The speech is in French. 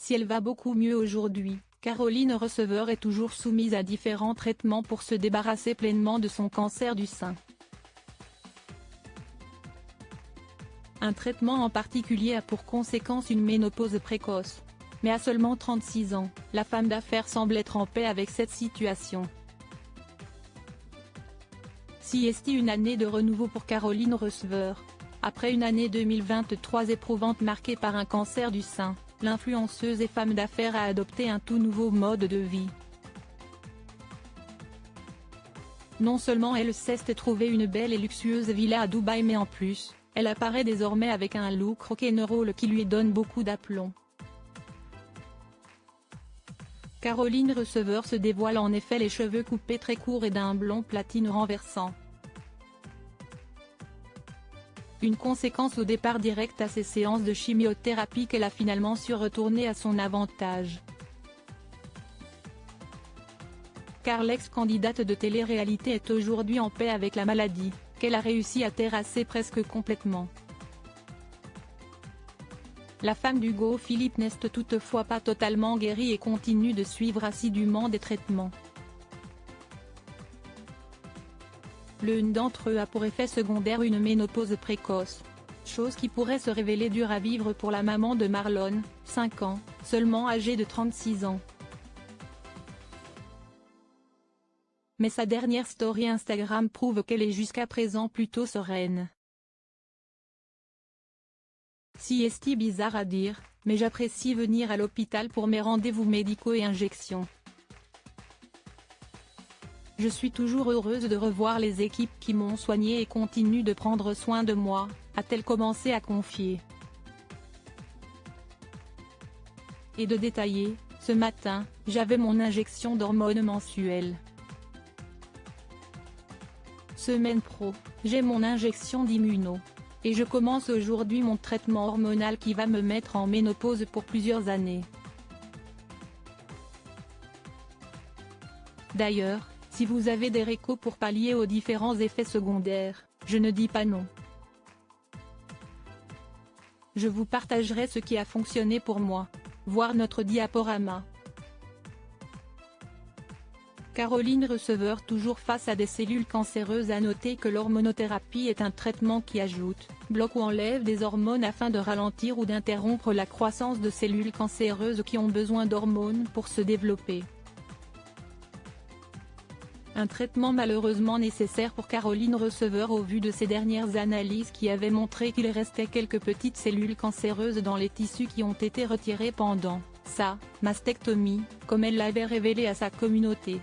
Si elle va beaucoup mieux aujourd'hui, Caroline Receveur est toujours soumise à différents traitements pour se débarrasser pleinement de son cancer du sein. Un traitement en particulier a pour conséquence une ménopause précoce. Mais à seulement 36 ans, la femme d'affaires semble être en paix avec cette situation. Si est une année de renouveau pour Caroline Receveur. Après une année 2023 éprouvante marquée par un cancer du sein, l'influenceuse et femme d'affaires a adopté un tout nouveau mode de vie. Non seulement elle s'est trouvée une belle et luxueuse villa à Dubaï, mais en plus, elle apparaît désormais avec un look rock'n'roll qui lui donne beaucoup d'aplomb. Caroline Receveur se dévoile en effet les cheveux coupés très courts et d'un blond platine renversant. Une conséquence au départ direct à ses séances de chimiothérapie qu'elle a finalement su retourner à son avantage. Car l'ex-candidate de télé-réalité est aujourd'hui en paix avec la maladie, qu'elle a réussi à terrasser presque complètement. La femme d'Hugo Philippe n'est toutefois pas totalement guérie et continue de suivre assidûment des traitements. L'un d'entre eux a pour effet secondaire une ménopause précoce. Chose qui pourrait se révéler dure à vivre pour la maman de Marlon, 5 ans, seulement âgée de 36 ans. Mais sa dernière story Instagram prouve qu'elle est jusqu'à présent plutôt sereine. Si est bizarre à dire, mais j'apprécie venir à l'hôpital pour mes rendez-vous médicaux et injections. Je suis toujours heureuse de revoir les équipes qui m'ont soignée et continuent de prendre soin de moi, a-t-elle commencé à confier. Et de détailler, ce matin, j'avais mon injection d'hormones mensuelle. Semaine pro, j'ai mon injection d'immuno. Et je commence aujourd'hui mon traitement hormonal qui va me mettre en ménopause pour plusieurs années. D'ailleurs, si vous avez des récos pour pallier aux différents effets secondaires, je ne dis pas non. Je vous partagerai ce qui a fonctionné pour moi. Voir notre diaporama. Caroline Receveur toujours face à des cellules cancéreuses. À noter que l'hormonothérapie est un traitement qui ajoute, bloque ou enlève des hormones afin de ralentir ou d'interrompre la croissance de cellules cancéreuses qui ont besoin d'hormones pour se développer. Un traitement malheureusement nécessaire pour Caroline Receveur au vu de ses dernières analyses qui avaient montré qu'il restait quelques petites cellules cancéreuses dans les tissus qui ont été retirées pendant sa mastectomie, comme elle l'avait révélé à sa communauté.